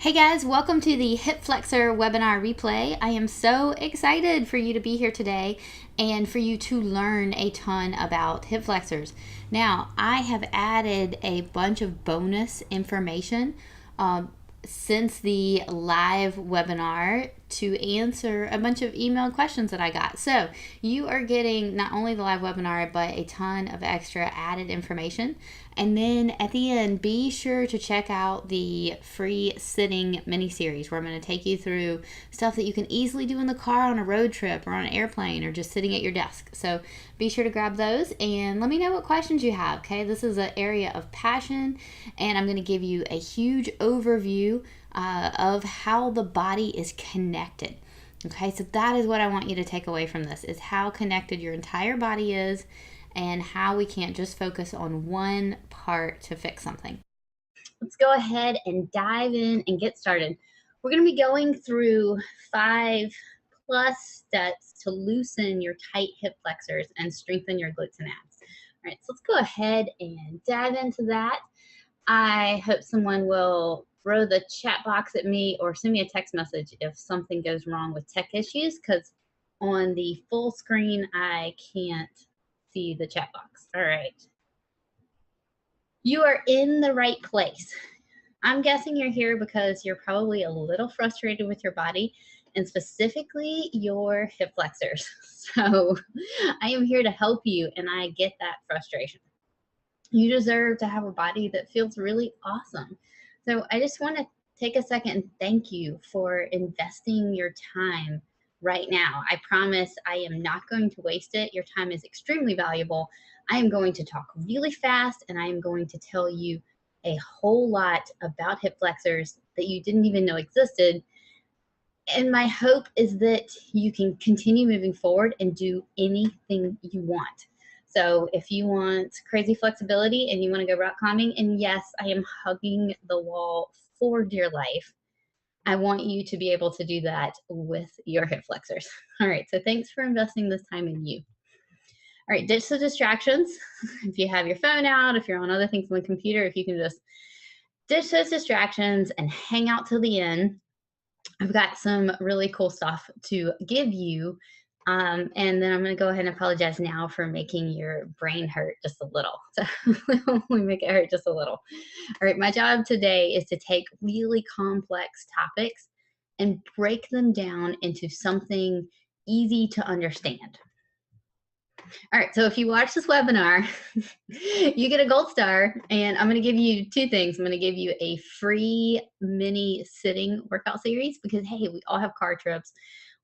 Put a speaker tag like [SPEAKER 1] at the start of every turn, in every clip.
[SPEAKER 1] Hey guys, welcome to the Hip Flexor webinar replay. I am so excited for you to be here today and for you to learn a ton about hip flexors. Now, I have added a bunch of bonus information since the live webinar to answer a bunch of email questions that I got. So you are getting not only the live webinar, but a ton of extra added information. And then at the end, be sure to check out the free sitting mini series where I'm going to take you through stuff that you can easily do in the car on a road trip or on an airplane or just sitting at your desk. So be sure to grab those and let me know what questions you have. Okay, this is an area of passion, and I'm going to give you a huge overview of how the body is connected. Okay, so that is what I want you to take away from this, is how connected your entire body is and how we can't just focus on one part to fix something. Let's go ahead and dive in and get started. We're going to be going through 5+ steps to loosen your tight hip flexors and strengthen your glutes and abs. All right, so let's go ahead and dive into that. I hope someone will throw the chat box at me or send me a text message if something goes wrong with tech issues, because on the full screen, I can't see the chat box. All right. You are in the right place. I'm guessing you're here because you're probably a little frustrated with your body and specifically your hip flexors. So I am here to help you, and I get that frustration. You deserve to have a body that feels really awesome. So I just want to take a second and thank you for investing your time right now. I promise I am not going to waste it. Your time is extremely valuable. I am going to talk really fast, and I am going to tell you a whole lot about hip flexors that you didn't even know existed. And my hope is that you can continue moving forward and do anything you want. So if you want crazy flexibility and you want to go rock climbing, and yes, I am hugging the wall for dear life, I want you to be able to do that with your hip flexors. All right, so thanks for investing this time in you. All right, ditch the distractions. If you have your phone out, if you're on other things on the computer, if you can just ditch those distractions and hang out till the end. I've got some really cool stuff to give you. And then I'm going to go ahead and apologize now for making your brain hurt just a little. So only make it hurt just a little. All right, my job today is to take really complex topics and break them down into something easy to understand. All right, so if you watch this webinar, you get a gold star, and I'm going to give you two things. I'm going to give you a free mini sitting workout series because, hey, we all have car trips.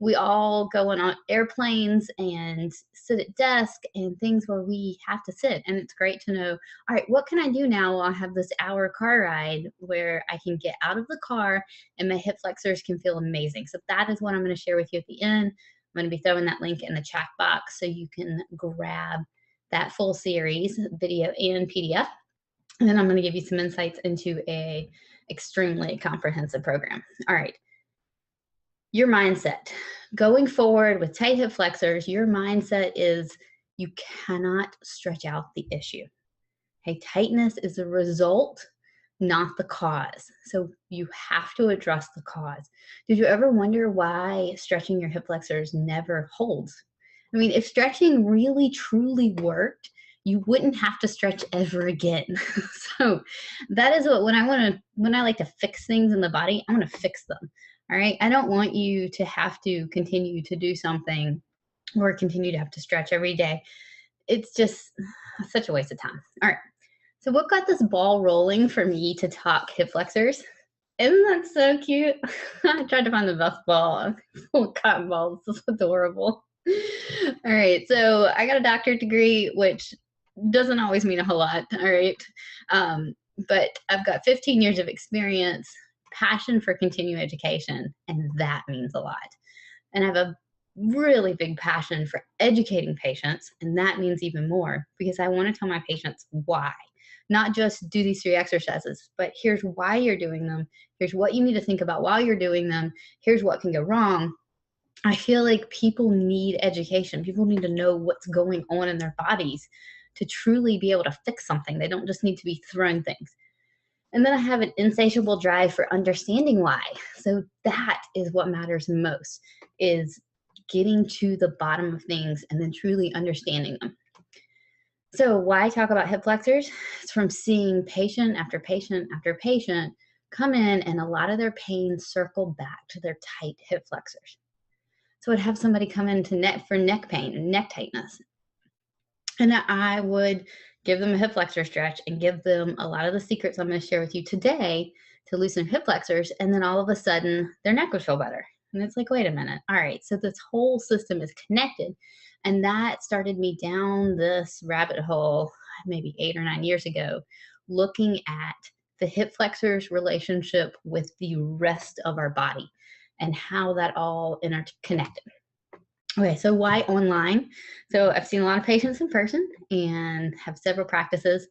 [SPEAKER 1] We all go on airplanes and sit at desk and things where we have to sit. And it's great to know, all right, what can I do now while I have this hour car ride where I can get out of the car and my hip flexors can feel amazing. So that is what I'm going to share with you at the end. I'm going to be throwing that link in the chat box so you can grab that full series, video and PDF. And then I'm going to give you some insights into a extremely comprehensive program. All right. Your mindset. Going forward with tight hip flexors, your mindset is you cannot stretch out the issue. Okay, tightness is a result, not the cause. So you have to address the cause. Did you ever wonder why stretching your hip flexors never holds? I mean, if stretching really truly worked, you wouldn't have to stretch ever again. So that is what, when I like to fix things in the body, I want to fix them. All right. I don't want you to have to continue to do something or continue to have to stretch every day. It's just such a waste of time. All right. So what got this ball rolling for me to talk hip flexors? Isn't that so cute? I tried to find the best ball. Little cotton balls. This is adorable. All right. So I got a doctorate degree, which doesn't always mean a whole lot. All right. But I've got 15 years of experience, passion for continuing education, and that means a lot. And I have a really big passion for educating patients, and that means even more because I want to tell my patients why. Not just do these 3 exercises, but here's why you're doing them. Here's what you need to think about while you're doing them. Here's what can go wrong. I feel like people need education. People need to know what's going on in their bodies to truly be able to fix something. They don't just need to be throwing things. And then I have an insatiable drive for understanding why. So that is what matters most, is getting to the bottom of things and then truly understanding them. So why talk about hip flexors? It's from seeing patient after patient after patient come in, and a lot of their pain circle back to their tight hip flexors. So I'd have somebody come in to neck for neck pain and neck tightness, and I would give them a hip flexor stretch and give them a lot of the secrets I'm going to share with you today to loosen hip flexors. And then all of a sudden, their neck would feel better. And it's like, wait a minute. All right. So this whole system is connected. And that started me down this rabbit hole maybe 8 or 9 years ago, looking at the hip flexors relationship with the rest of our body and how that all interconnected. Okay, so why online? So I've seen a lot of patients in person and have several practices,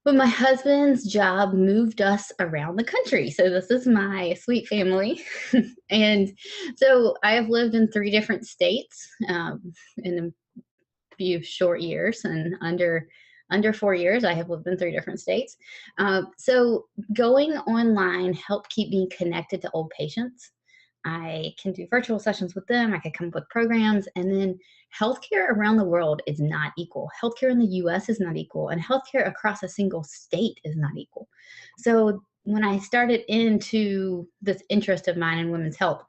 [SPEAKER 1] but my husband's job moved us around the country. So this is my sweet family. And so I have lived in 3 different states in a few short years, and under 4 years, I have lived in 3 different states. So going online helped keep me connected to old patients. I can do virtual sessions with them. I can come up with programs. And then healthcare around the world is not equal. Healthcare in the US is not equal, and healthcare across a single state is not equal. So when I started into this interest of mine in women's health,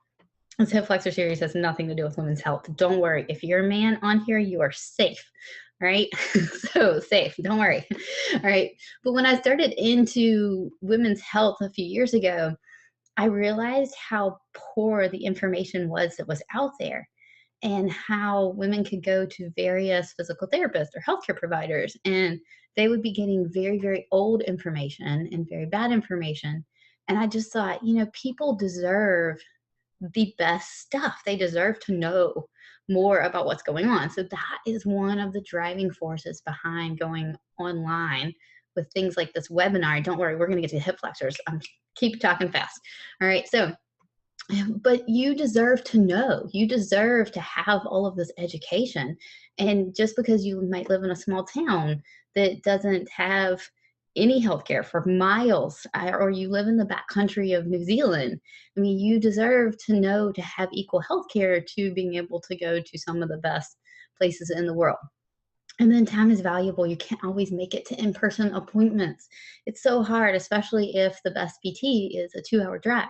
[SPEAKER 1] this hip flexor series has nothing to do with women's health. Don't worry. If you're a man on here, you are safe. Right? So safe. Don't worry. All right. But when I started into women's health a few years ago, I realized how poor the information was that was out there, and how women could go to various physical therapists or healthcare providers, and they would be getting very, very old information and very bad information. And I just thought, people deserve the best stuff. They deserve to know more about what's going on. So that is one of the driving forces behind going online with things like this webinar. Don't worry, we're going to get to hip flexors. Keep talking fast. All right. So, but you deserve to know. You deserve to have all of this education. And just because you might live in a small town that doesn't have any healthcare for miles, or you live in the back country of New Zealand, I mean, you deserve to know to have equal healthcare to being able to go to some of the best places in the world. And then time is valuable. You can't always make it to in-person appointments. It's so hard, especially if the best PT is a 2-hour drive.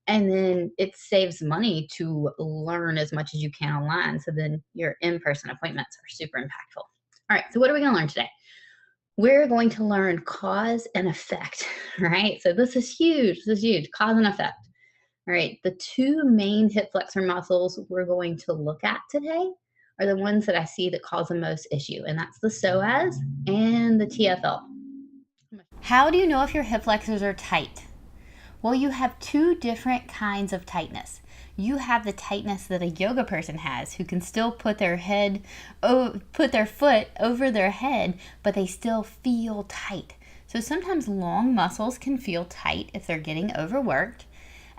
[SPEAKER 1] And then it saves money to learn as much as you can online. So then your in-person appointments are super impactful. All right, so what are we going to learn today? We're going to learn cause and effect, right? So this is huge. This is huge. Cause and effect. All right, the 2 main hip flexor muscles we're going to look at today are the ones that I see that cause the most issue, and that's the psoas and the TFL.
[SPEAKER 2] How do you know if your hip flexors are tight? Well, you have 2 different kinds of tightness. You have the tightness that a yoga person has, who can still put their foot over their head, but they still feel tight. So sometimes long muscles can feel tight if they're getting overworked.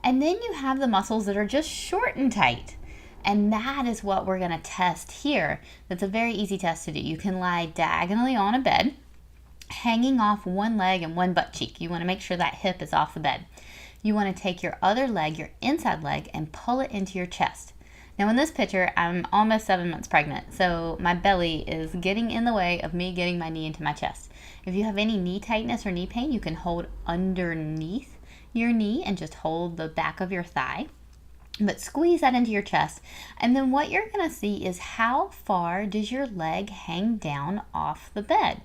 [SPEAKER 2] And then you have the muscles that are just short and tight. And that is what we're going to test here. That's a very easy test to do. You can lie diagonally on a bed, hanging off one leg and one butt cheek. You want to make sure that hip is off the bed. You want to take your other leg, your inside leg, and pull it into your chest. Now in this picture, I'm almost 7 months pregnant, so my belly is getting in the way of me getting my knee into my chest. If you have any knee tightness or knee pain, you can hold underneath your knee and just hold the back of your thigh. But squeeze that into your chest. And then what you're going to see is how far does your leg hang down off the bed.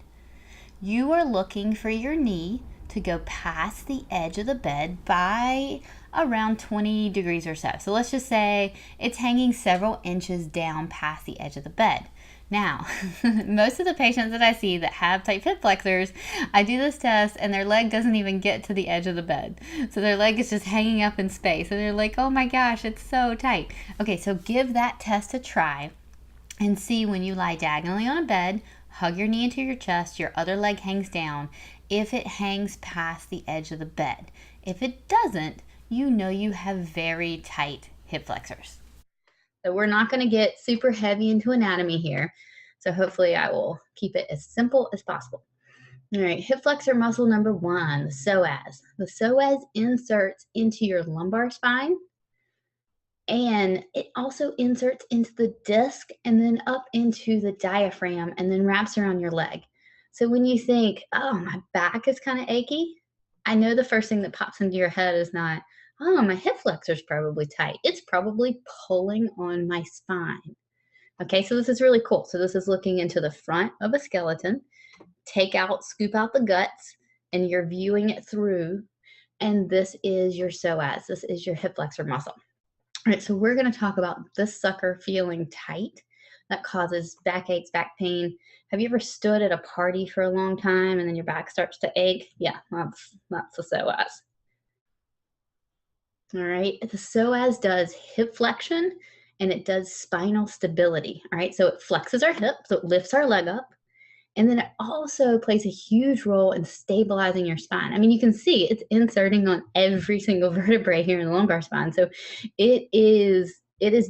[SPEAKER 2] You are looking for your knee to go past the edge of the bed by around 20 degrees or so. So let's just say it's hanging several inches down past the edge of the bed. Now, most of the patients that I see that have tight hip flexors, I do this test and their leg doesn't even get to the edge of the bed. So their leg is just hanging up in space and they're like, oh my gosh, it's so tight. Okay, so give that test a try and see when you lie diagonally on a bed, hug your knee into your chest, your other leg hangs down, if it hangs past the edge of the bed. If it doesn't, you know you have very tight hip flexors.
[SPEAKER 1] So we're not going to get super heavy into anatomy here. So hopefully I will keep it as simple as possible. All right, hip flexor muscle number one, the psoas. The psoas inserts into your lumbar spine, and it also inserts into the disc and then up into the diaphragm and then wraps around your leg. So when you think, oh, my back is kind of achy, I know the first thing that pops into your head is not, oh, my hip flexor is probably tight. It's probably pulling on my spine. Okay, so this is really cool. So this is looking into the front of a skeleton, scoop out the guts, and you're viewing it through. And this is your psoas. This is your hip flexor muscle. All right, so we're going to talk about this sucker feeling tight that causes backaches, back pain. Have you ever stood at a party for a long time and then your back starts to ache? Yeah, that's the psoas. All right, the psoas does hip flexion and it does spinal stability. All right, so it flexes our hip, so it lifts our leg up. And then it also plays a huge role in stabilizing your spine. I mean, you can see it's inserting on every single vertebrae here in the lumbar spine. So it is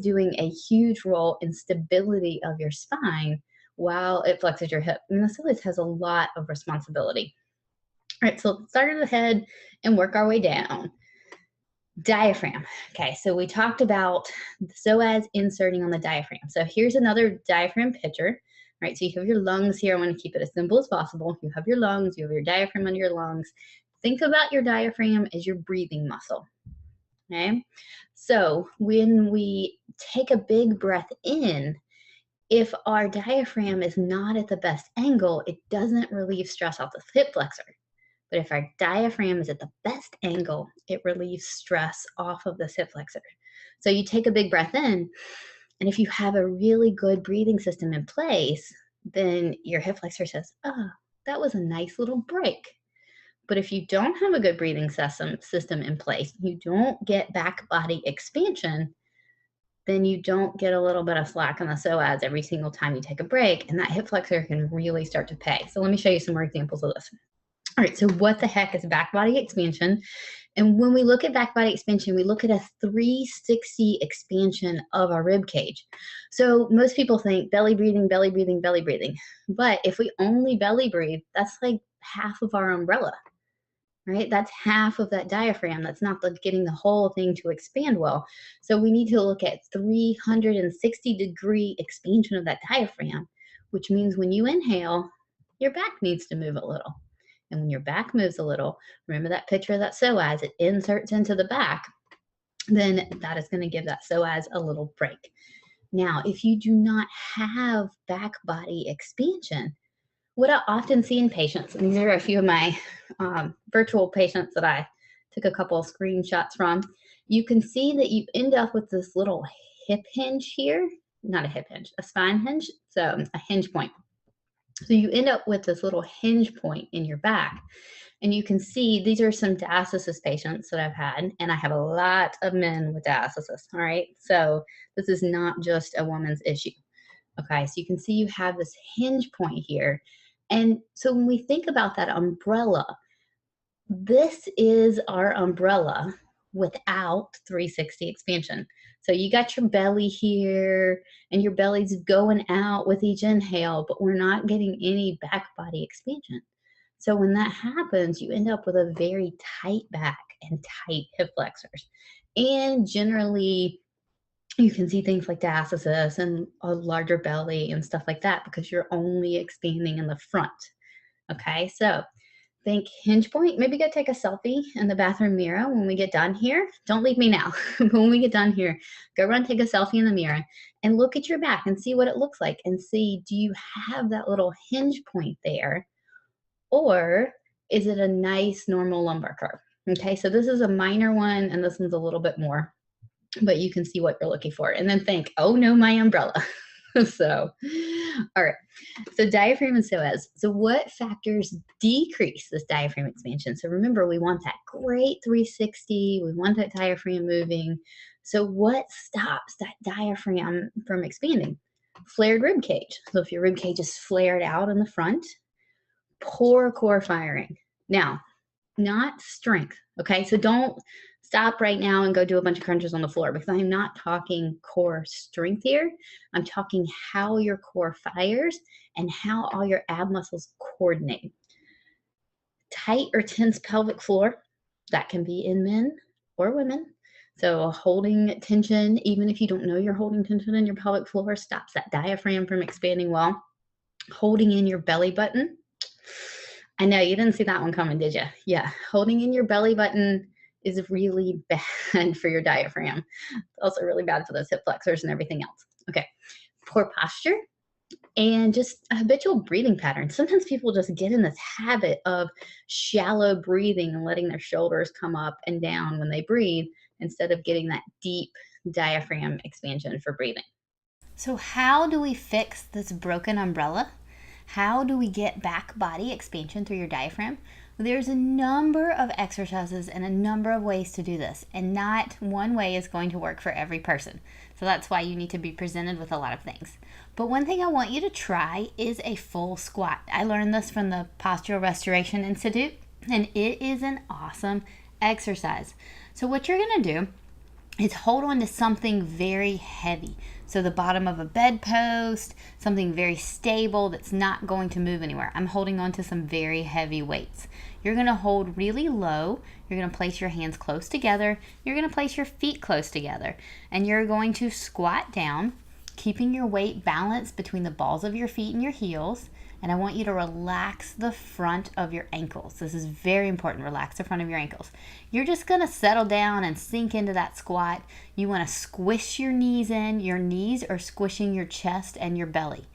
[SPEAKER 1] doing a huge role in stability of your spine while it flexes your hip. And the psoas has a lot of responsibility. All right, so let's start at the head and work our way down. Diaphragm. Okay, so we talked about the psoas inserting on the diaphragm. So here's another diaphragm picture. Right, so you have your lungs here. I want to keep it as simple as possible. You have your lungs, you have your diaphragm under your lungs. Think about your diaphragm as your breathing muscle. Okay, so when we take a big breath in, if our diaphragm is not at the best angle, it doesn't relieve stress off the hip flexor. But if our diaphragm is at the best angle, it relieves stress off of the hip flexor. So you take a big breath in, and if you have a really good breathing system in place, then your hip flexor says, oh, that was a nice little break. But if you don't have a good breathing system in place, you don't get back body expansion, then you don't get a little bit of slack on the psoas every single time you take a break, and that hip flexor can really start to pay. So let me show you some more examples of this. All right, so what the heck is back body expansion? And when we look at back body expansion, we look at a 360 expansion of our rib cage. So most people think belly breathing, belly breathing, belly breathing. But if we only belly breathe, that's like half of our umbrella, right? That's half of that diaphragm. That's not getting the whole thing to expand well. So we need to look at 360-degree expansion of that diaphragm, which means when you inhale, your back needs to move a little. And when your back moves a little, remember that picture of that psoas, it inserts into the back, then that is going to give that psoas a little break. Now, if you do not have back body expansion, what I often see in patients, and these are a few of my virtual patients that I took a couple of screenshots from, you can see that you end up with this little hip hinge here, not a hip hinge, a spine hinge, so a hinge point. So you end up with this little hinge point in your back. And you can see these are some diastasis patients that I've had, and I have a lot of men with diastasis, all right? So this is not just a woman's issue, okay? So you can see you have this hinge point here. And so when we think about that umbrella, this is our umbrella without 360 expansion. So you got your belly here and your belly's going out with each inhale, but we're not getting any back body expansion. So when that happens, you end up with a very tight back and tight hip flexors. And generally, you can see things like diastasis and a larger belly and stuff like that because you're only expanding in the front. Okay, so think hinge point. Maybe go take a selfie in the bathroom mirror when we get done here. Don't leave me now. When we get done here, go run, take a selfie in the mirror and look at your back and see what it looks like and see, do you have that little hinge point there? Or is it a nice normal lumbar curve? Okay, so this is a minor one and this one's a little bit more, but you can see what you're looking for. And then think, oh no, my umbrella. So, all right. So diaphragm and psoas. So what factors decrease this diaphragm expansion? So remember, we want that great 360. We want that diaphragm moving. So what stops that diaphragm from expanding? Flared rib cage. So if your rib cage is flared out in the front, poor core firing. Now, not strength. Okay, so don't stop right now and go do a bunch of crunches on the floor because I'm not talking core strength here. I'm talking how your core fires and how all your ab muscles coordinate. tight or tense pelvic floor. That can be in men or women. So holding tension, even if you don't know you're holding tension in your pelvic floor, stops that diaphragm from expanding well. Holding in your belly button. I know you didn't see that one coming, did you? Yeah, holding in your belly button is really bad for your diaphragm. Also really bad for those hip flexors and everything else. Okay, poor posture and just a habitual breathing pattern. Sometimes people just get in this habit of shallow breathing and letting their shoulders come up and down when they breathe instead of getting that deep diaphragm expansion for breathing.
[SPEAKER 2] So, how do we fix this broken umbrella? How do we get back body expansion through your diaphragm? Well, there's a number of exercises and a number of ways to do this, and not one way is going to work for every person. So that's why you need to be presented with a lot of things. But one thing I want you to try is a full squat. I learned this from the Postural Restoration Institute, and it is an awesome exercise. So what you're going to do is hold on to something very heavy. So the bottom of a bedpost, something very stable that's not going to move anywhere. I'm holding on to some very heavy weights. You're going to hold really low. You're going to place your hands close together. You're going to place your feet close together. And you're going to squat down, keeping your weight balanced between the balls of your feet and your heels. And I want you to relax the front of your ankles. This is very important. Relax the front of your ankles. You're just going to settle down and sink into that squat. You want to squish your knees in. Your knees are squishing your chest and your belly.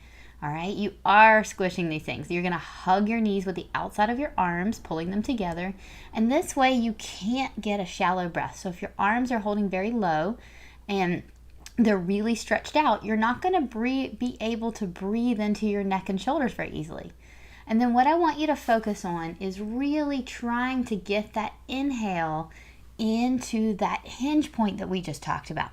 [SPEAKER 2] All right? You are squishing these things. You're going to hug your knees with the outside of your arms, pulling them together. And this way you can't get a shallow breath. So if your arms are holding very low and they're really stretched out, you're not going to be able to breathe into your neck and shoulders very easily. And then what I want you to focus on is really trying to get that inhale into that hinge point that we just talked about,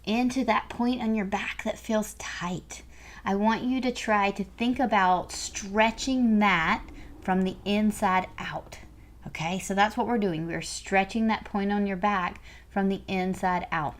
[SPEAKER 2] into that point on your back that feels tight. I want you to try to think about stretching that from the inside out. Okay, so that's what we're doing. We're stretching that point on your back from the inside out.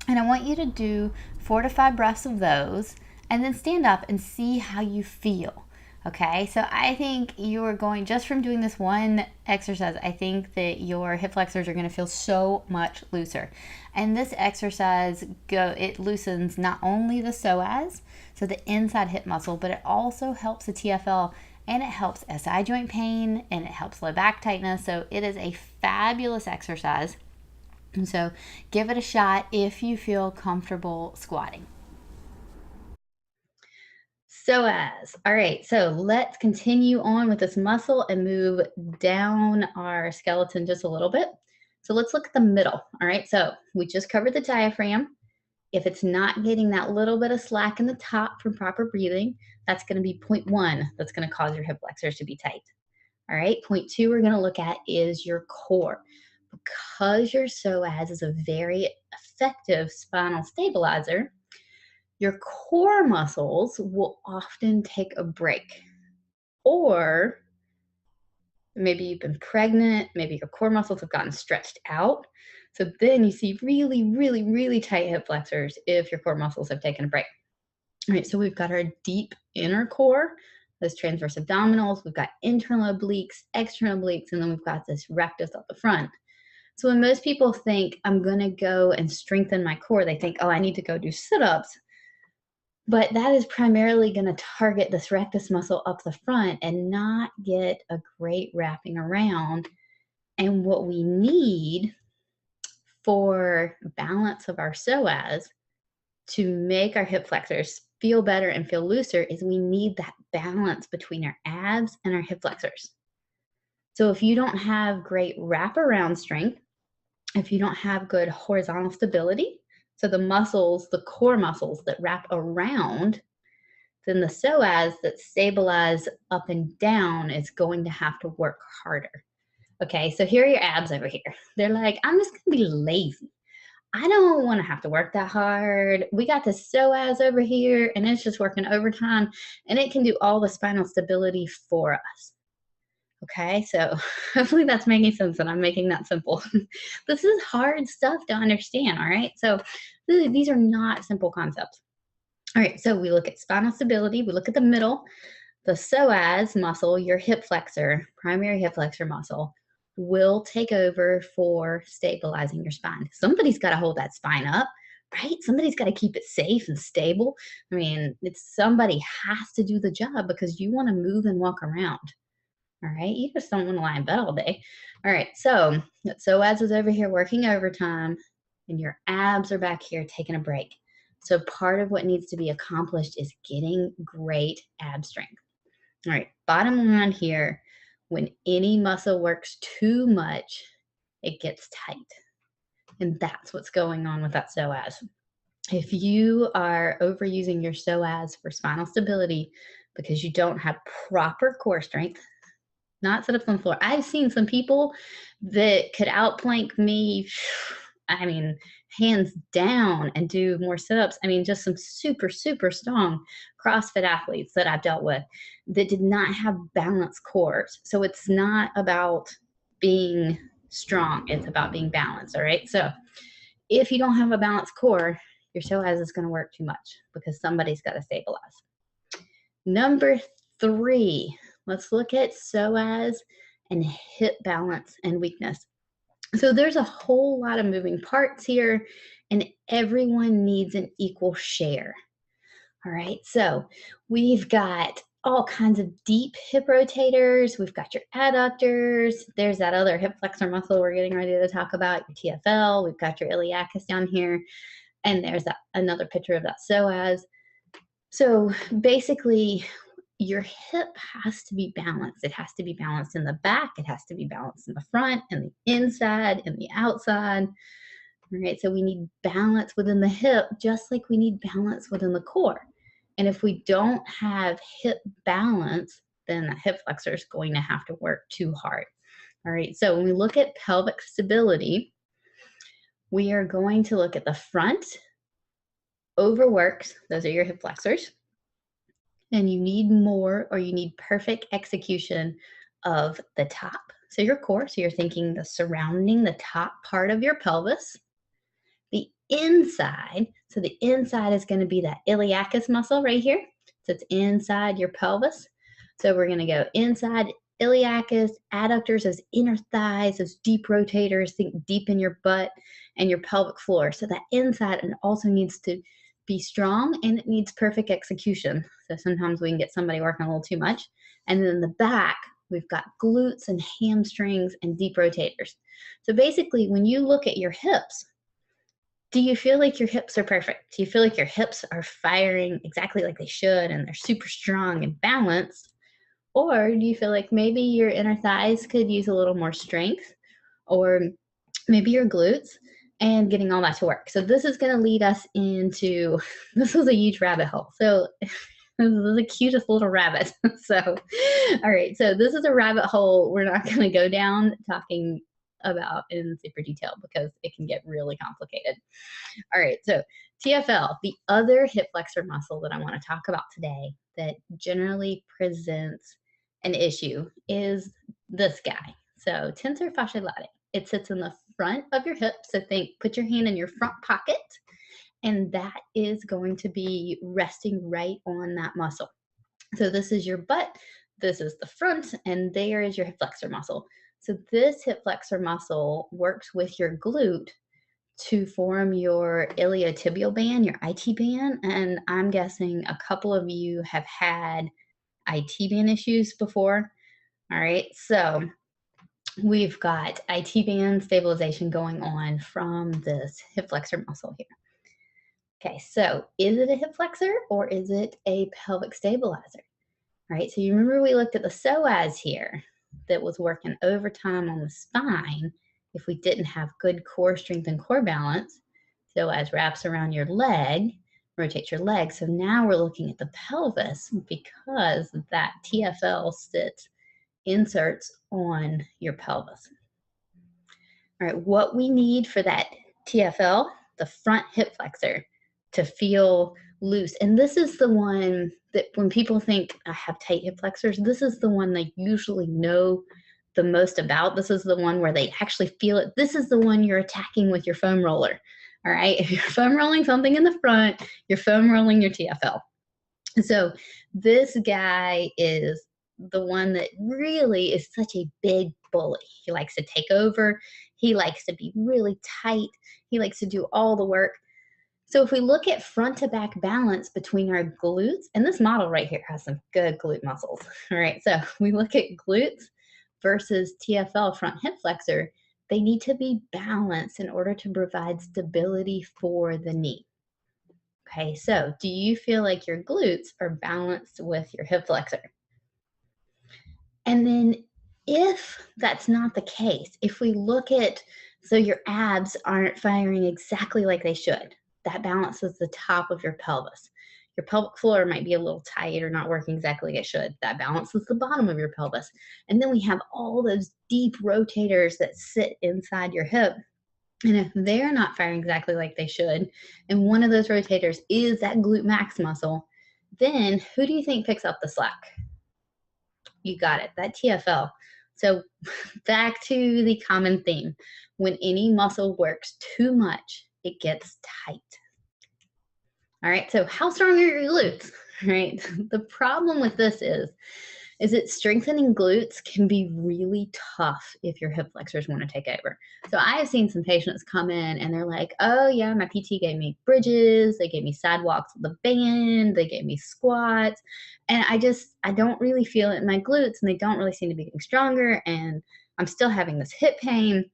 [SPEAKER 2] And I want you to do 4 to 5 breaths of those and then stand up and see how you feel. Okay, so I think you are going, just from doing this one exercise, I think that your hip flexors are going to feel so much looser. And this exercise, it loosens not only the psoas, so the inside hip muscle, but it also helps the TFL, and it helps SI joint pain, and it helps low back tightness. So it is a fabulous exercise. And so give it a shot if you feel comfortable squatting.
[SPEAKER 1] Psoas. All right, so let's continue on with this muscle and move down our skeleton just a little bit. So let's look at the middle. All right, so we just covered the diaphragm. If it's not getting that little bit of slack in the top from proper breathing, that's going to be point 1 that's going to cause your hip flexors to be tight. All right, point 2 we're going to look at is your core. Because your psoas is a very effective spinal stabilizer, your core muscles will often take a break. Or maybe you've been pregnant, maybe your core muscles have gotten stretched out. So then you see really, really, really tight hip flexors if your core muscles have taken a break. All right, so we've got our deep inner core, those transverse abdominals, we've got internal obliques, external obliques, and then we've got this rectus up the front. So when most people think, I'm going to go and strengthen my core, they think, oh, I need to go do sit-ups. But that is primarily going to target this rectus muscle up the front and not get a great wrapping around. And what we need for balance of our psoas to make our hip flexors feel better and feel looser is we need that balance between our abs and our hip flexors. So if you don't have great wraparound strength, if you don't have good horizontal stability, so the muscles, the core muscles that wrap around, then the psoas that stabilize up and down is going to have to work harder. Okay, so here are your abs over here. They're like, I'm just gonna be lazy. I don't want to have to work that hard. We got the psoas over here and it's just working overtime and it can do all the spinal stability for us. Okay, so hopefully that's making sense and I'm making that simple. This is hard stuff to understand, all right? So really, these are not simple concepts. All right, so we look at spinal stability, we look at the middle. The psoas muscle, your hip flexor, primary hip flexor muscle, will take over for stabilizing your spine. Somebody's got to hold that spine up, right? Somebody's got to keep it safe and stable. I mean, somebody has to do the job because you want to move and walk around. All right. You just don't want to lie in bed all day. All right. So psoas is over here working overtime, and your abs are back here taking a break. So part of what needs to be accomplished is getting great ab strength. All right, bottom line here, when any muscle works too much, it gets tight. And that's what's going on with that psoas. If you are overusing your psoas for spinal stability because you don't have proper core strength, not sit ups on the floor. I've seen some people that could outplank me, I mean, hands down, and do more sit-ups. I mean, just some super, super strong CrossFit athletes that I've dealt with that did not have balanced cores. So it's not about being strong, it's about being balanced. All right. So if you don't have a balanced core, your psoas is going to work too much because somebody's got to stabilize. Number 3, let's look at psoas and hip balance and weakness. So there's a whole lot of moving parts here, and everyone needs an equal share. All right, so we've got all kinds of deep hip rotators. We've got your adductors. There's that other hip flexor muscle we're getting ready to talk about, your TFL. We've got your iliacus down here, and there's another picture of that psoas. So basically, your hip has to be balanced. It has to be balanced in the back. It has to be balanced in the front and the inside and the outside. All right, so we need balance within the hip, just like we need balance within the core. And if we don't have hip balance, then the hip flexor is going to have to work too hard. All right, so when we look at pelvic stability, we are going to look at the front, overworked, those are your hip flexors, and you need more, or you need perfect execution of the top. So your core, so you're thinking the surrounding, the top part of your pelvis. The inside, so the inside is going to be that iliacus muscle right here. So it's inside your pelvis. So we're going to go inside iliacus, adductors, those inner thighs, those deep rotators, think deep in your butt and your pelvic floor. So that inside and also needs to be strong, and it needs perfect execution. So sometimes we can get somebody working a little too much. And then in the back, we've got glutes and hamstrings and deep rotators. So basically, when you look at your hips, do you feel like your hips are perfect? Do you feel like your hips are firing exactly like they should and they're super strong and balanced? Or do you feel like maybe your inner thighs could use a little more strength, or maybe your glutes, and getting all that to work? So this is going to lead us into, this was a huge rabbit hole. So this is the cutest little rabbit. So, all right. So this is a rabbit hole we're not going to go down talking about in super detail because it can get really complicated. All right. So TFL, the other hip flexor muscle that I want to talk about today that generally presents an issue is this guy. So tensor fasciae latae. It sits in the front of your hip. So put your hand in your front pocket, and that is going to be resting right on that muscle. So this is your butt, this is the front, and there is your hip flexor muscle. So this hip flexor muscle works with your glute to form your iliotibial band, your IT band. And I'm guessing a couple of you have had IT band issues before. All right, so we've got IT band stabilization going on from this hip flexor muscle here. Okay, so is it a hip flexor or is it a pelvic stabilizer? All right, so you remember we looked at the psoas here that was working overtime on the spine if we didn't have good core strength and core balance. Psoas wraps around your leg, rotates your leg. So now we're looking at the pelvis because that TFL inserts on your pelvis. All right, what we need for that TFL, the front hip flexor, to feel loose. And this is the one that when people think I have tight hip flexors, this is the one they usually know the most about. This is the one where they actually feel it. This is the one you're attacking with your foam roller. All right, if you're foam rolling something in the front, you're foam rolling your TFL. So this guy is the one that really is such a big bully. He likes to take over. He likes to be really tight. He likes to do all the work. So if we look at front to back balance between our glutes, and this model right here has some good glute muscles. All right, so we look at glutes versus TFL front hip flexor, they need to be balanced in order to provide stability for the knee. Okay, so do you feel like your glutes are balanced with your hip flexor? And then if that's not the case, if we look at, so your abs aren't firing exactly like they should, that balances the top of your pelvis. Your pelvic floor might be a little tight or not working exactly like it should. That balances the bottom of your pelvis. And then we have all those deep rotators that sit inside your hip. And if they're not firing exactly like they should, and one of those rotators is that glute max muscle, then who do you think picks up the slack? You got it, that TFL. So back to the common theme. When any muscle works too much, it gets tight. All right, so how strong are your glutes? Right? The problem with this is that strengthening glutes can be really tough if your hip flexors want to take over. So I have seen some patients come in and they're like, oh yeah, my PT gave me bridges, they gave me sidewalks with the band, they gave me squats, and I don't really feel it in my glutes and they don't really seem to be getting stronger, and I'm still having this hip pain.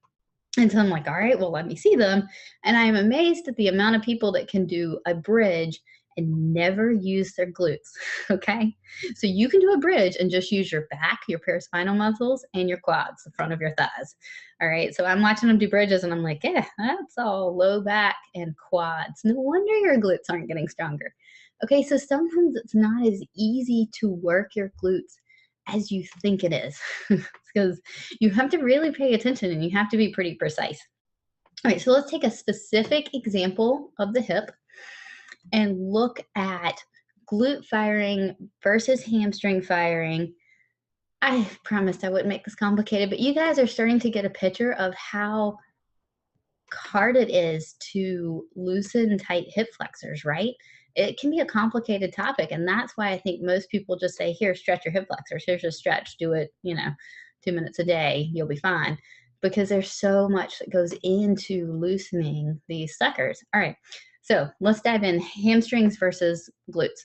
[SPEAKER 1] And so I'm like, all right, well, let me see them. And I'm amazed at the amount of people that can do a bridge and never use their glutes. Okay. So you can do a bridge and just use your back, your paraspinal muscles, and your quads, the front of your thighs. All right. So I'm watching them do bridges and I'm like, yeah, that's all low back and quads. No wonder your glutes aren't getting stronger. Okay. So sometimes it's not as easy to work your glutes as you think it is, because you have to really pay attention and you have to be pretty precise. All right, so let's take a specific example of the hip and look at glute firing versus hamstring firing. I promised I wouldn't make this complicated, but you guys are starting to get a picture of how hard it is to loosen tight hip flexors, right? It can be a complicated topic. And that's why I think most people just say, here, stretch your hip flexors. Here's a stretch. Do it, 2 minutes a day. You'll be fine. Because there's so much that goes into loosening these suckers. All right. So let's dive in, hamstrings versus glutes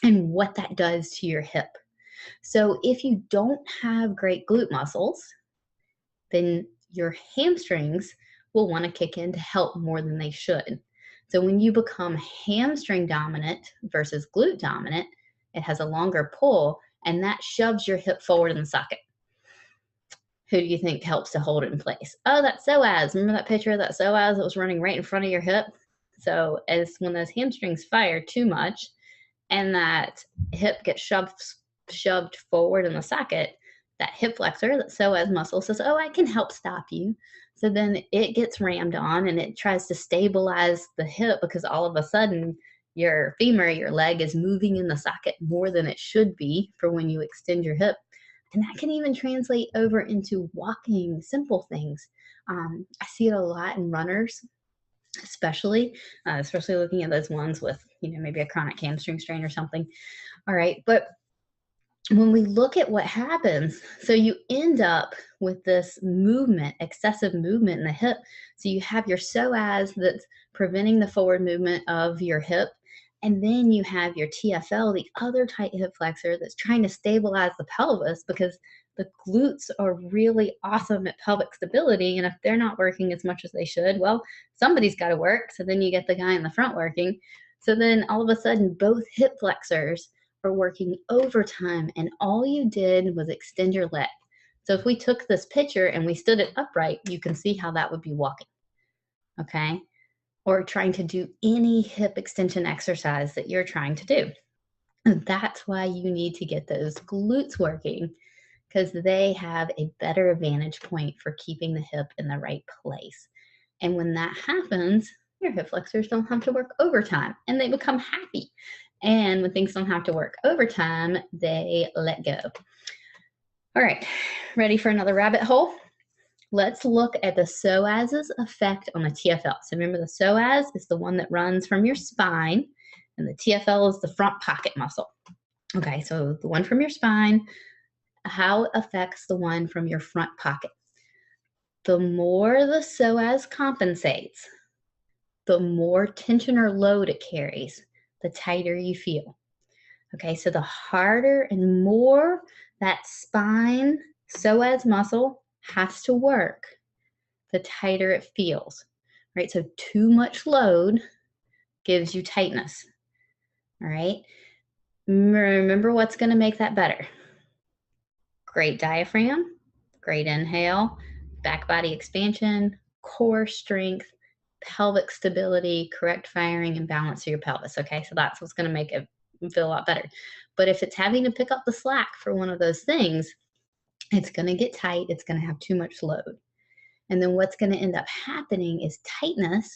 [SPEAKER 1] and what that does to your hip. So if you don't have great glute muscles, then your hamstrings will want to kick in to help more than they should. So when you become hamstring dominant versus glute dominant, it has a longer pull and that shoves your hip forward in the socket. Who do you think helps to hold it in place? Oh, that psoas. Remember that picture of that psoas that was running right in front of your hip? So as when those hamstrings fire too much and that hip gets shoved forward in the socket, that hip flexor, that psoas muscle says, oh, I can help stop you. So then it gets rammed on and it tries to stabilize the hip because all of a sudden your femur, your leg is moving in the socket more than it should be for when you extend your hip. And that can even translate over into walking, simple things. I see it a lot in runners, especially looking at those ones with, maybe a chronic hamstring strain or something. All right. But when we look at what happens, so you end up with this movement, excessive movement in the hip. So you have your psoas that's preventing the forward movement of your hip. And then you have your TFL, the other tight hip flexor that's trying to stabilize the pelvis because the glutes are really awesome at pelvic stability. And if they're not working as much as they should, well, somebody's got to work. So then you get the guy in the front working. So then all of a sudden, both hip flexors are working overtime and all you did was extend your leg. So if we took this picture and we stood it upright, you can see how that would be walking, okay? Or trying to do any hip extension exercise that you're trying to do. And that's why you need to get those glutes working because they have a better vantage point for keeping the hip in the right place. And when that happens, your hip flexors don't have to work overtime and they become happy. And when things don't have to work overtime, they let go. All right, ready for another rabbit hole? Let's look at the psoas's effect on the TFL. So remember the psoas is the one that runs from your spine and the TFL is the front pocket muscle. Okay, so the one from your spine, how it affects the one from your front pocket. The more the psoas compensates, the more tension or load it carries, the tighter you feel. Okay, so the harder and more that spine psoas muscle has to work, the tighter it feels, right? So too much load gives you tightness, all right? Remember what's going to make that better. Great diaphragm, great inhale, back body expansion, core strength, pelvic stability, correct firing and balance of your pelvis. Okay, so that's what's going to make it feel a lot better. But if it's having to pick up the slack for one of those things, it's going to get tight. It's going to have too much load. And then what's going to end up happening is tightness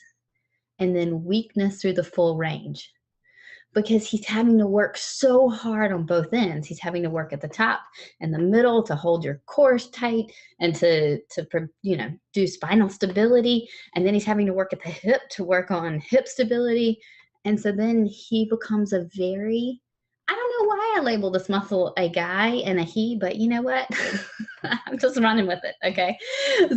[SPEAKER 1] and then weakness through the full range, because he's having to work so hard on both ends. He's having to work at the top and the middle to hold your core tight and to do spinal stability. And then he's having to work at the hip to work on hip stability. And so then he becomes a very, I don't know why I label this muscle a guy and a he, but you know what? I'm just running with it, okay?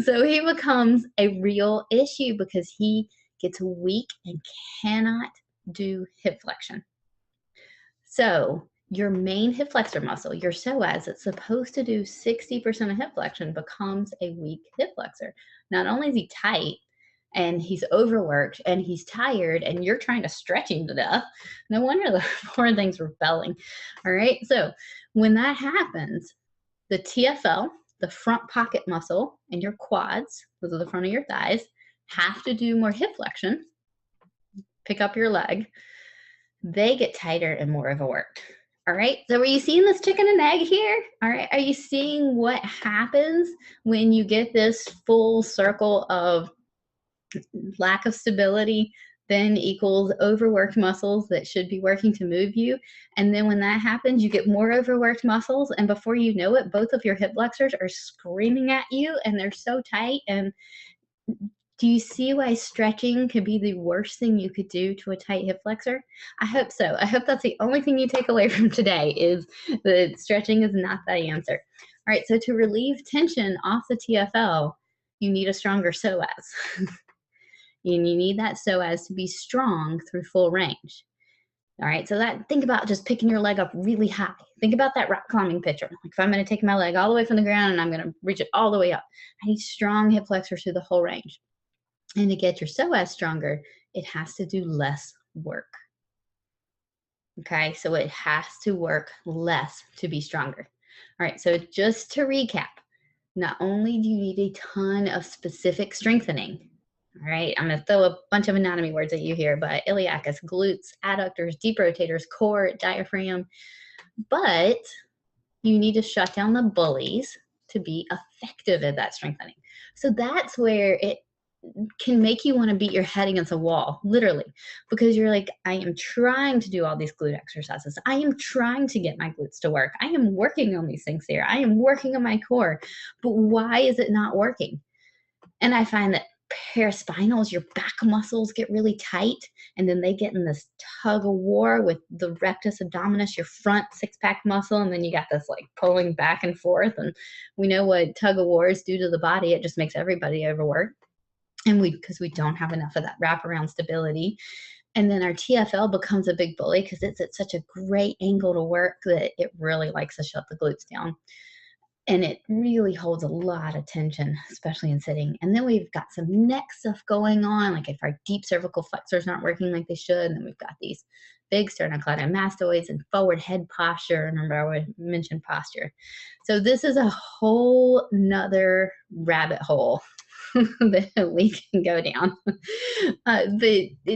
[SPEAKER 1] So he becomes a real issue because he gets weak and cannot do hip flexion. So your main hip flexor muscle, your psoas, that's supposed to do 60% of hip flexion, becomes a weak hip flexor. Not only is he tight and he's overworked and he's tired and you're trying to stretch him to death, no wonder the poor thing's rebelling. All right, so when that happens, the TFL, the front pocket muscle, and your quads, those are the front of your thighs, have to do more hip flexion, pick up your leg. They get tighter and more overworked. All right, so are you seeing this chicken and egg here? All right, are you seeing what happens when you get this full circle of lack of stability then equals overworked muscles that should be working to move you? And then when that happens, you get more overworked muscles, and before you know it, both of your hip flexors are screaming at you and they're so tight. And do you see why stretching could be the worst thing you could do to a tight hip flexor? I hope so. I hope that's the only thing you take away from today, is that stretching is not the answer. All right, so to relieve tension off the TFL, you need a stronger psoas. And you need that psoas to be strong through full range. All right, so think about just picking your leg up really high. Think about that rock climbing picture. Like if I'm going to take my leg all the way from the ground and I'm going to reach it all the way up, I need strong hip flexors through the whole range. And to get your psoas stronger, it has to do less work. Okay, so it has to work less to be stronger. All right, so just to recap, not only do you need a ton of specific strengthening, all right, I'm going to throw a bunch of anatomy words at you here, but iliacus, glutes, adductors, deep rotators, core, diaphragm, but you need to shut down the bullies to be effective at that strengthening. So that's where it can make you want to beat your head against a wall, literally, because you're like, I am trying to do all these glute exercises. I am trying to get my glutes to work. I am working on these things here. I am working on my core, but why is it not working? And I find that paraspinals, your back muscles get really tight, and then they get in this tug of war with the rectus abdominis, your front six-pack muscle, and then you got this like pulling back and forth. And we know what tug of wars do to the body. It just makes everybody overwork. And because we don't have enough of that wraparound stability. And then our TFL becomes a big bully because it's at such a great angle to work that it really likes to shut the glutes down. And it really holds a lot of tension, especially in sitting. And then we've got some neck stuff going on, like if our deep cervical flexors aren't working like they should, and then we've got these big sternocleidomastoids and forward head posture. Remember, I mentioned posture. So this is a whole nother rabbit hole that we can go down,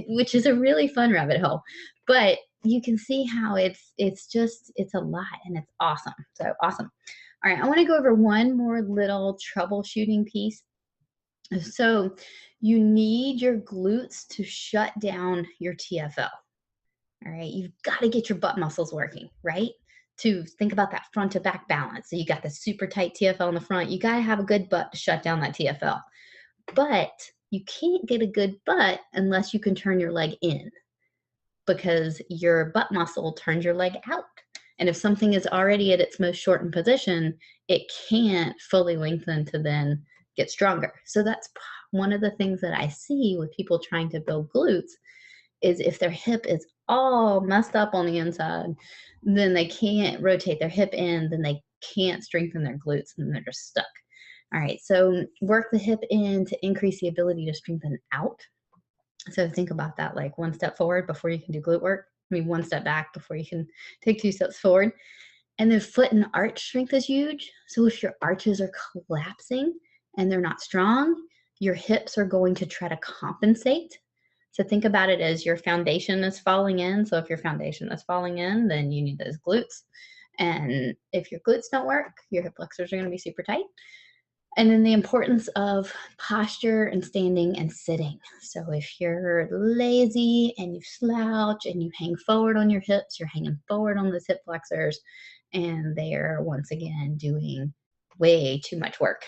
[SPEAKER 1] which is a really fun rabbit hole. But you can see how it's a lot, and it's awesome. So awesome. All right, I want to go over one more little troubleshooting piece. So you need your glutes to shut down your TFL. All right, you've got to get your butt muscles working, right? To think about that front to back balance. So you got the super tight TFL in the front. You got to have a good butt to shut down that TFL. But you can't get a good butt unless you can turn your leg in. because your butt muscle turns your leg out. And if something is already at its most shortened position, it can't fully lengthen to then get stronger. So that's one of the things that I see with people trying to build glutes is if their hip is all messed up on the inside, then they can't rotate their hip in, then they can't strengthen their glutes, and they're just stuck. All right, so work the hip in to increase the ability to strengthen out. So think about that, like one step forward before you can do glute work. I mean, one step back before you can take 2 steps forward. And then foot and arch strength is huge. So if your arches are collapsing and they're not strong, your hips are going to try to compensate. So think about it as your foundation is falling in. So if your foundation is falling in, then you need those glutes. And if your glutes don't work, your hip flexors are going to be super tight. And then the importance of posture and standing and sitting. So if you're lazy and you slouch and you hang forward on your hips, you're hanging forward on those hip flexors, and they're once again doing way too much work.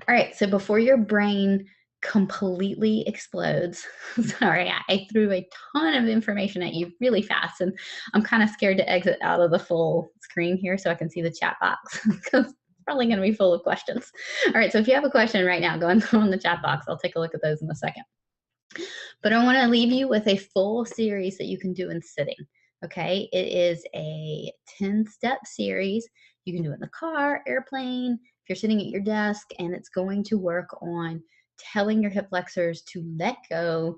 [SPEAKER 1] All right, so before your brain completely explodes, sorry, I threw a ton of information at you really fast, and I'm kind of scared to exit out of the full screen here so I can see the chat box because it's probably going to be full of questions. All right, so if you have a question right now, go and throw in the chat box. I'll take a look at those in a second. But I want to leave you with a full series that you can do in sitting. Okay, it is a 10-step series. You can do it in the car, airplane, if you're sitting at your desk, and it's going to work on telling your hip flexors to let go,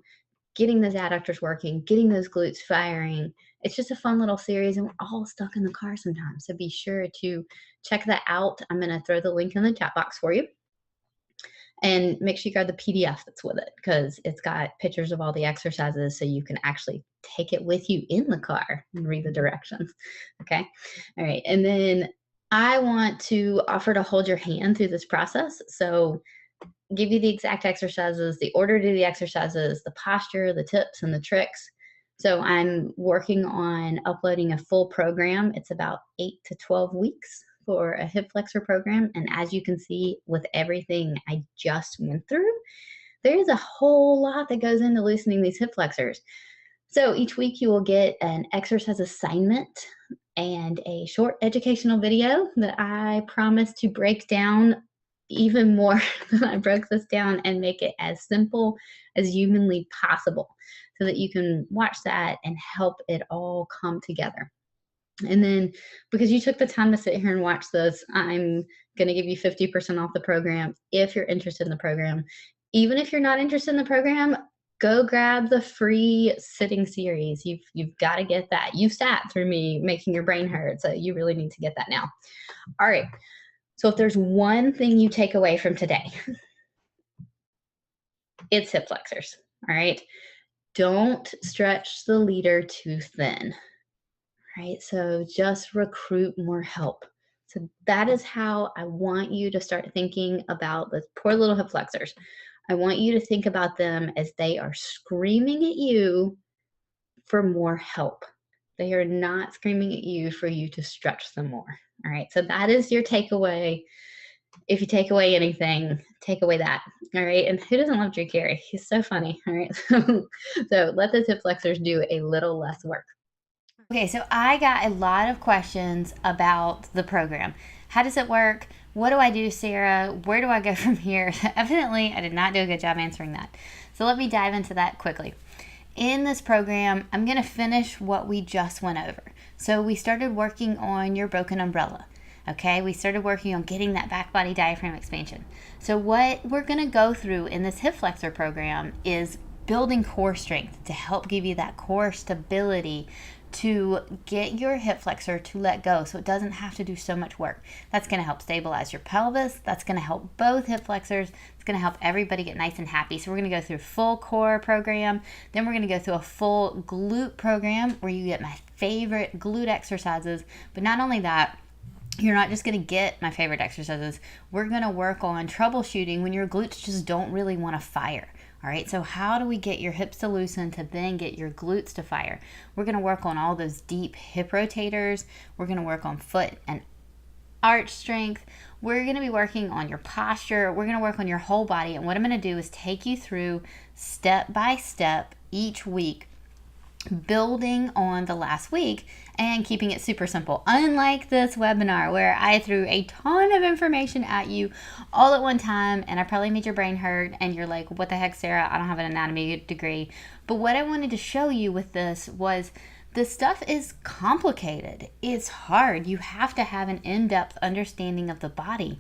[SPEAKER 1] getting those adductors working, getting those glutes firing. It's just a fun little series, and we're all stuck in the car sometimes. So be sure to check that out. I'm going to throw the link in the chat box for you. And make sure you grab the PDF that's with it because it's got pictures of all the exercises so you can actually take it with you in the car and read the directions. Okay. All right. And then I want to offer to hold your hand through this process. So give you the exact exercises, the order to the exercises, the posture, the tips, and the tricks. So I'm working on uploading a full program. It's about 8 to 12 weeks for a hip flexor program. And as you can see with everything I just went through, there's a whole lot that goes into loosening these hip flexors. So each week you will get an exercise assignment and a short educational video that I promise to break down even more than I broke this down and make it as simple as humanly possible so that you can watch that and help it all come together. And then because you took the time to sit here and watch this, I'm going to give you 50% off the program if you're interested in the program. Even if you're not interested in the program, go grab the free sitting series. You've got to get that. You've sat through me making your brain hurt, so you really need to get that now. All right. So if there's one thing you take away from today, it's hip flexors. All right. Don't stretch the leader too thin. Right? So just recruit more help. So that is how I want you to start thinking about the poor little hip flexors. I want you to think about them as they are screaming at you for more help. They are not screaming at you for you to stretch them more. All right. So that is your takeaway. If you take away anything, take away that. All right. And who doesn't love Drew Carey? He's so funny. All right. So let those hip flexors do a little less work.
[SPEAKER 2] Okay, so I got a lot of questions about the program. How does it work? What do I do, Sarah? Where do I go from here? Evidently, I did not do a good job answering that. So let me dive into that quickly. In this program, I'm going to finish what we just went over. So we started working on your broken umbrella. Okay, we started working on getting that back body diaphragm expansion. So what we're going to go through in this hip flexor program is building core strength to help give you that core stability to get your hip flexor to let go so it doesn't have to do so much work. That's going to help stabilize your pelvis. That's going to help both hip flexors. It's going to help everybody get nice and happy. So we're going to go through full core program. Then we're going to go through a full glute program where you get my favorite glute exercises. But not only that, you're not just going to get my favorite exercises. We're going to work on troubleshooting when your glutes just don't really want to fire. All right, so how do we get your hips to loosen to then get your glutes to fire? We're going to work on all those deep hip rotators. We're going to work on foot and arch strength. We're going to be working on your posture. We're going to work on your whole body. And what I'm going to do is take you through step by step each week building on the last week and keeping it super simple. Unlike this webinar where I threw a ton of information at you all at one time and I probably made your brain hurt and you're like, what the heck, Sarah? I don't have an anatomy degree. But what I wanted to show you with this was this stuff is complicated. It's hard. You have to have an in-depth understanding of the body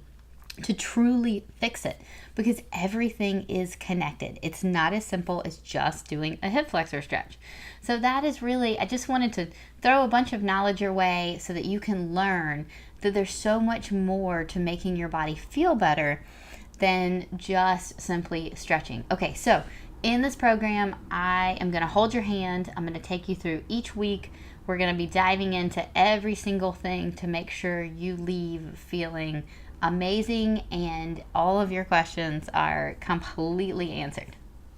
[SPEAKER 2] to truly fix it, because everything is connected. It's not as simple as just doing a hip flexor stretch. So that is really, I just wanted to throw a bunch of knowledge your way so that you can learn that there's so much more to making your body feel better than just simply stretching. Okay, so in this program, I am going to hold your hand. I'm going to take you through each week. We're going to be diving into every single thing to make sure you leave feeling amazing and all of your questions are completely answered.